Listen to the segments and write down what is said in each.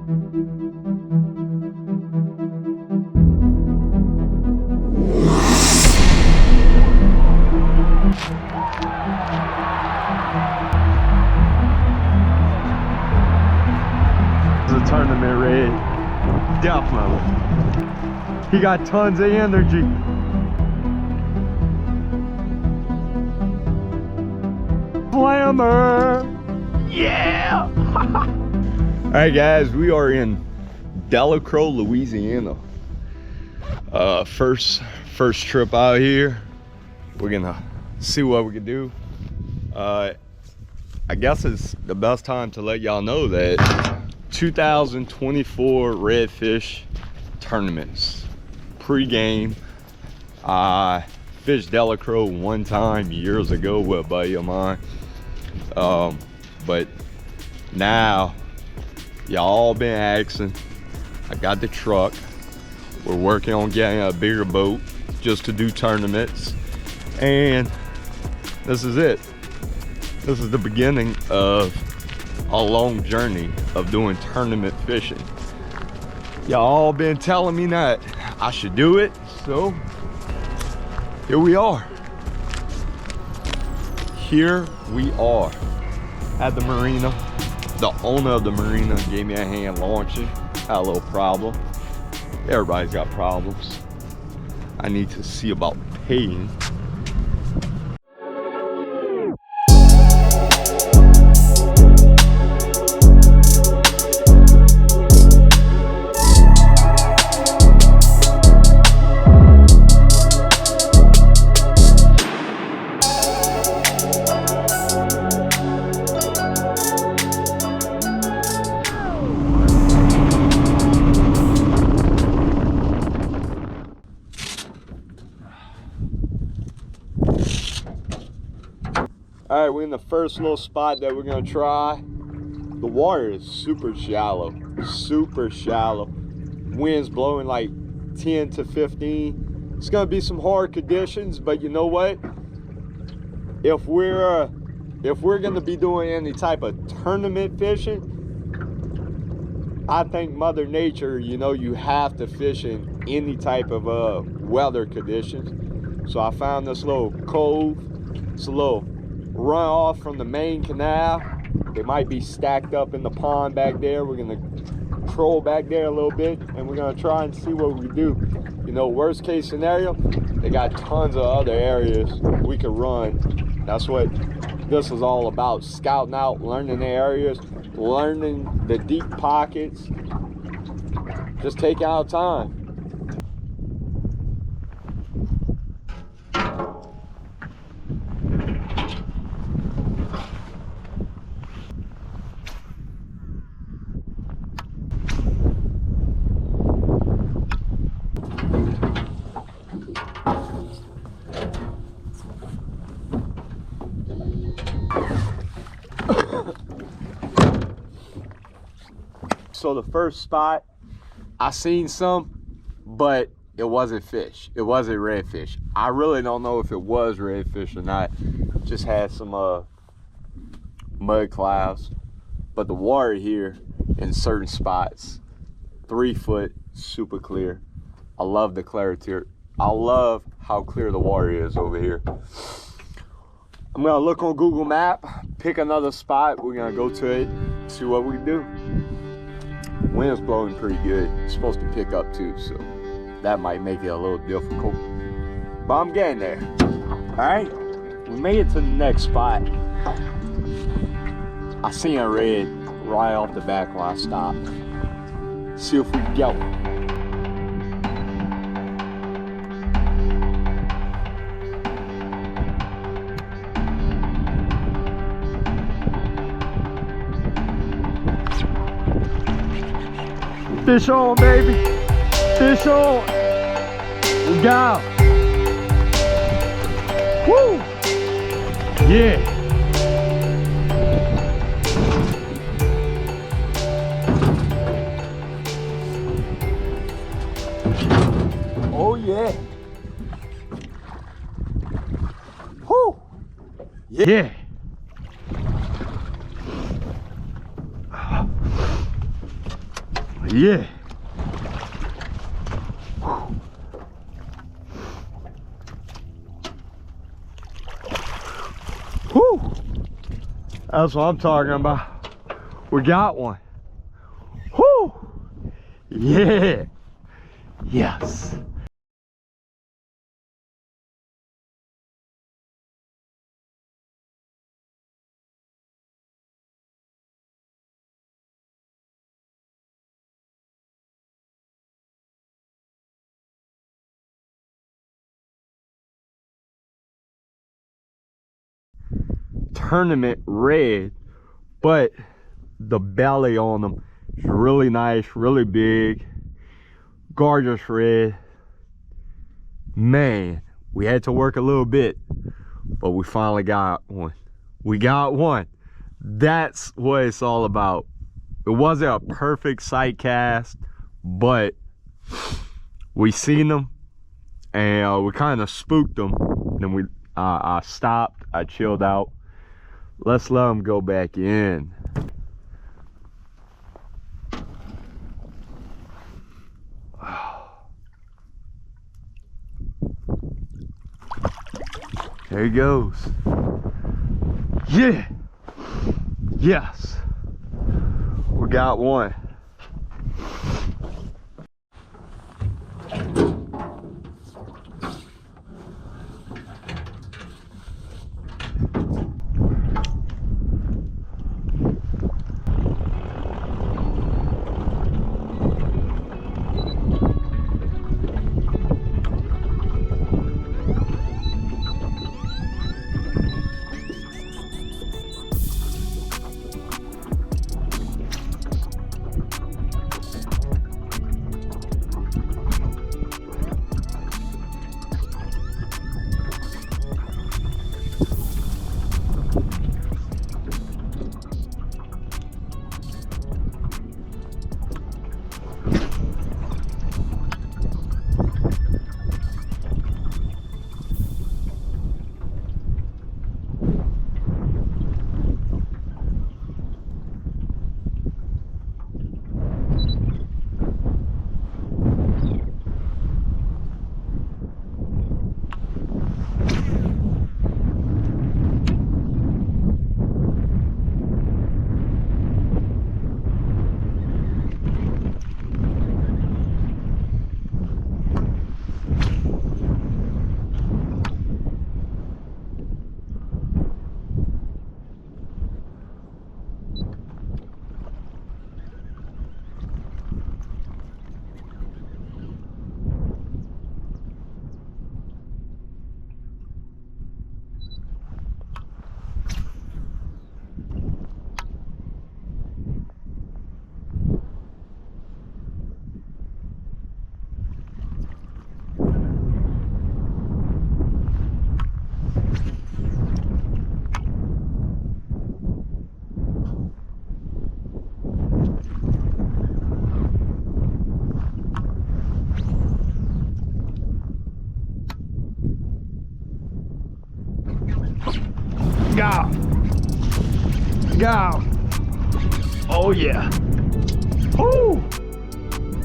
The tournament red, definitely. He got tons of energy. Slammer! Yeah! Alright guys, we are in Delacroix, Louisiana. First trip out here. We're gonna see what we can do. I guess it's the best time to let y'all know that 2024 redfish tournaments pre-game. I fished Delacroix one time years ago with a buddy of mine, but now y'all all been asking. I got the truck. We're working on getting a bigger boat just to do tournaments, and this is it. This is the beginning of a long journey of doing tournament fishing. Y'all all been telling me that I should do it, so here we are. Here we are at the marina. The owner of the marina gave me a hand launching. Had a little problem. Everybody's got problems. I need to see about paying. All right, we're in the first little spot that we're gonna try. The water is super shallow, super shallow. Wind's blowing like 10 to 15. It's gonna be some hard conditions, but you know what? If we're gonna be doing any type of tournament fishing, I think Mother Nature, you know, you have to fish in any type of weather conditions. So I found this little cove. It's a little run off from the main canal. They might be stacked up in the pond back there. We're gonna troll back there a little bit, and we're gonna try and see what we do. You know, worst case scenario, they got tons of other areas we could run. That's what this is all about: scouting out, learning the areas, learning the deep pockets. Just take our time. So the first spot, I seen some, but it wasn't fish. It wasn't redfish. I really don't know if it was redfish or not. Just had some mud clouds. But the water here in certain spots, 3 foot, super clear. I love the clarity. I love how clear the water is over here. I'm gonna look on Google Map, pick another spot. We're gonna go to it, see what we can do. Wind's blowing pretty good. It's supposed to pick up too, so that might make it a little difficult. But I'm getting there. All right, we made it to the next spot. I seen a red right off the back when I stopped. See if we can get one. Fish on, baby. Fish on. We got him. Woo! Yeah. Oh yeah. Woo! Yeah. Yeah. Whew. That's what I'm talking about. We got one. Whew. Yeah. Yes. Tournament red, but the belly on them is really nice, really big, gorgeous red. Man, we had to work a little bit, but we finally got one. We got one. That's what it's all about. It wasn't a perfect sight cast, but we seen them and we kind of spooked them. Then I stopped, I chilled out. Let's let them go back in. There he goes. Yeah. Yes. We got one. Go. Go. Oh yeah. Oh.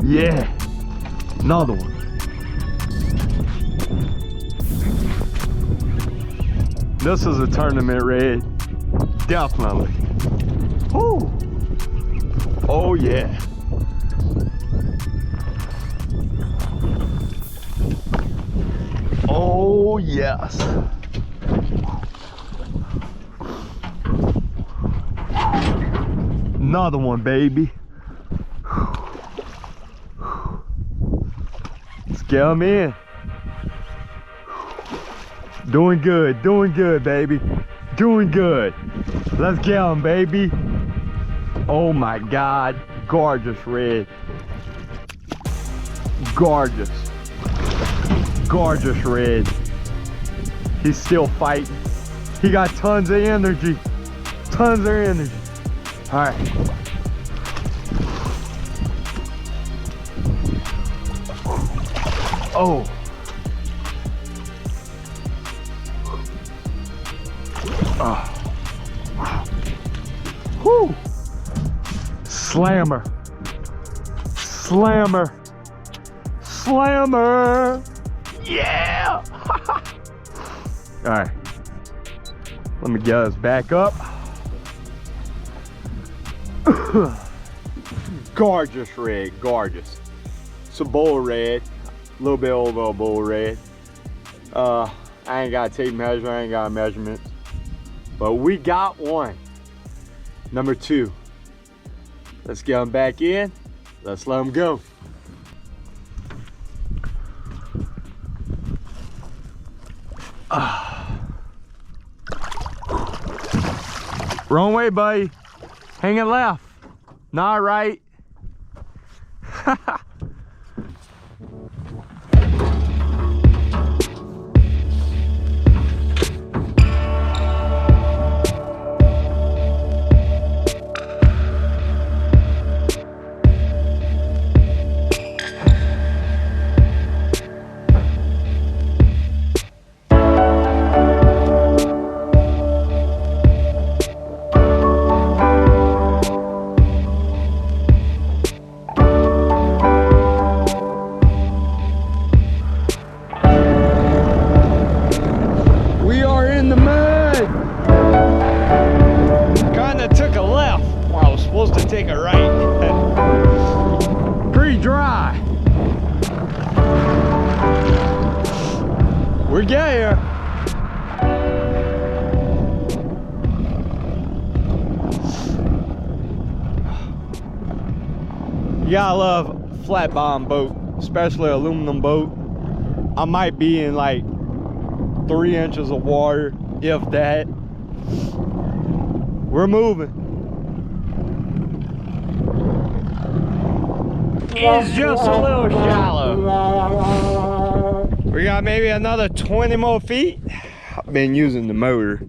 Yeah. Another one. This is a tournament red. Definitely. Oh. Oh yeah. Oh yes. Another one, baby. Let's get them in. Doing good, baby. Doing good. Let's get them, baby. Oh my God, gorgeous red. Gorgeous. Gorgeous red. He's still fighting. He got tons of energy. Tons of energy. All right. Oh. Whew. Slammer. Slammer. Slammer. Yeah. All right. Let me get us back up. Gorgeous red, gorgeous. It's a bull red, a little bit over a bull red. I ain't got a tape measure, I ain't got a measurement, but we got one. Number 2. Let's get them back in. Let's let them go. Wrong way, buddy. Hanging left. Not right. Take a right. Pretty dry. We're getting here. You gotta love flat bottom boat, especially aluminum boat. I might be in like 3 inches of water, if that. We're moving. It's just a little shallow. We got maybe another 20 more feet. I've been using the motor.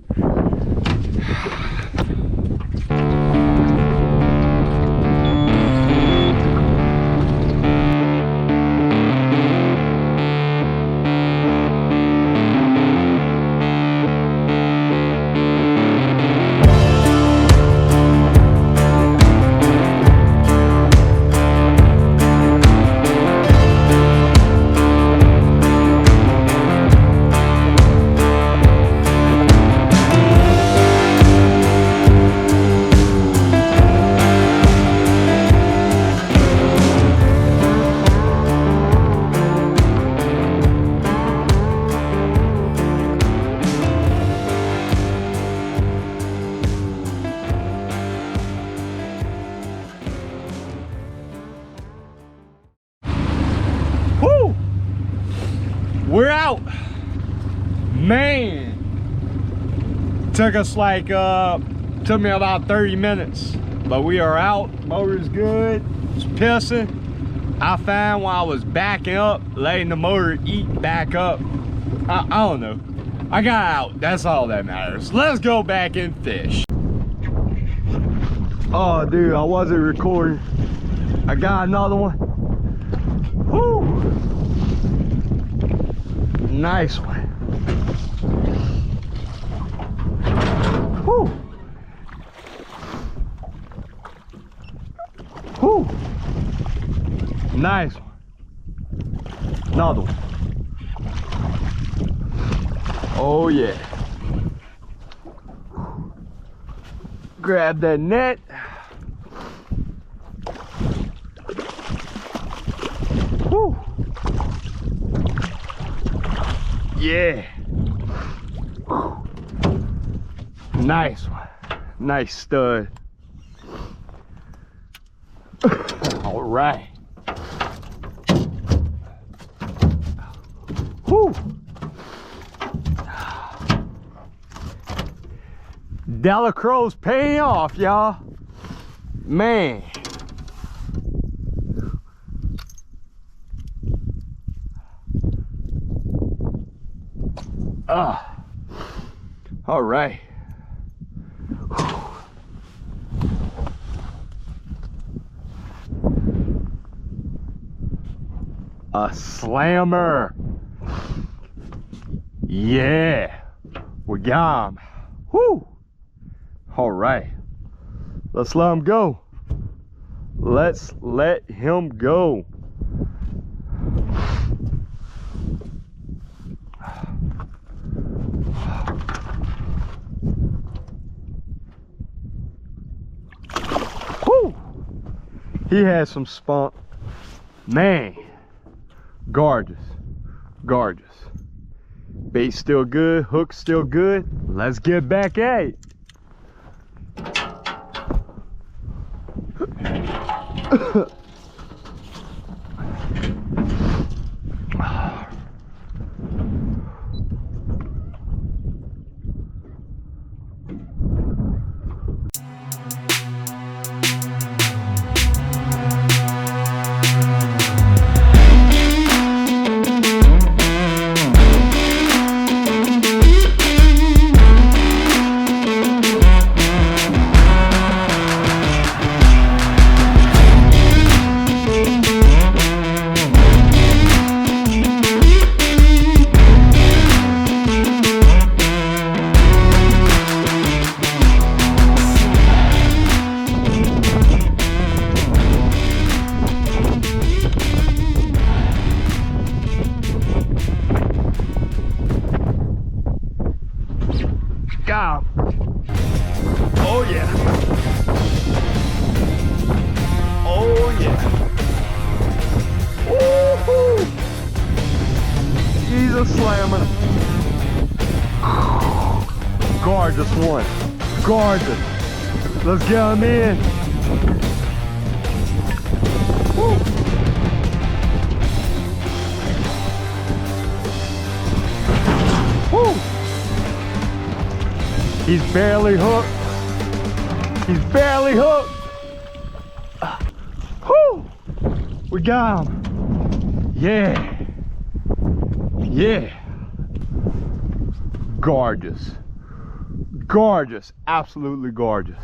We're out. Man, took us like took me about 30 minutes, but we are out. Motor's good. It's pissing. I found while I was backing up, letting the motor eat back up. I don't know. I got out. That's all that matters. Let's go back and fish. Oh, dude, I wasn't recording. I got another one. Whoo! Nice one. Whoo! Whoo! Nice one. Another one. Oh yeah. Grab that net. Whoo! Yeah. Nice one. Nice stud. All right. Whew. Delacroix's paying off, y'all. Man. All right. A slammer. Yeah, we got him. Whoo. All right, let's let him go. Let's let him go. Whew. He had some spunk. Man, gorgeous, gorgeous. Bait still good, hook still good. Let's get back at it. God. Oh yeah. Oh yeah. Woo-hoo. He's a slammer. Gorgeous one. Gorgeous. Let's get him in. Woo. Woo. He's barely hooked. He's barely hooked. Whew. We got him. Yeah. Yeah. Gorgeous. Gorgeous. Absolutely gorgeous.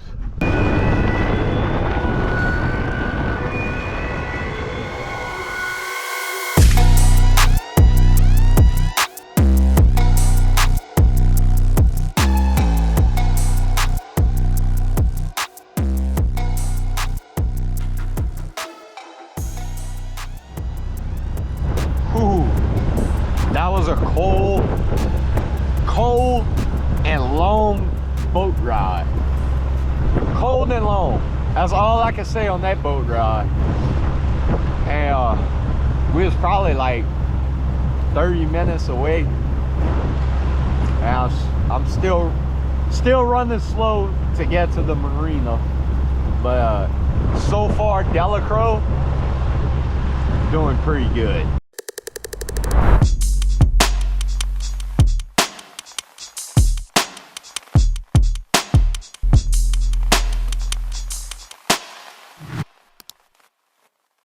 That was a cold and long boat ride. Cold and long. That's all I can say on that boat ride. And we was probably like 30 minutes away. And I'm still running slow to get to the marina. But so far, Delacroix doing pretty good.